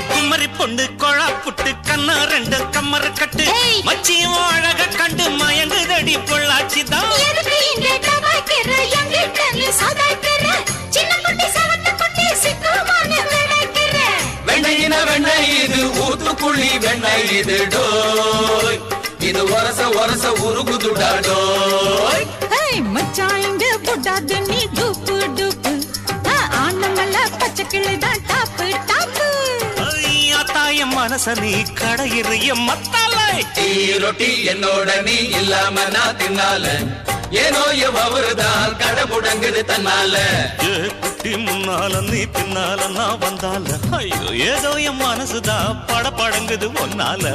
குமரி பொண்ணு கொழா புட்டு கண்ணா ரெண்டு கம்மர கட்டு மச்சியும் அழக கண்டு மயங்குதடி பொள்ளாச்சிதான் வெண்ணையின வெண்ணெய் இது ஊத்துக்குள்ளி வெண்ணெய் இது டோய் இது ஒரச ஒரச உருகுதுடா டோய் மச்சான் இங்க போடாத நீ டூப்பு டூப்பு ஆனமல்ல பச்சை கிளிதான் டாப்பு டாப்பு தாய மனச நீ கடையிறிய மத்தாலை ரொட்டி என்னோட நீ இல்லாம நான் தின்னால ஏனோ அவருதான் கடை முடங்குது தன்னால குட்டி முன்னால நீ பின்னால நான் வந்தால ஐயோ ஏதோ என் மனசுதான் பட படங்குது ஒன்னால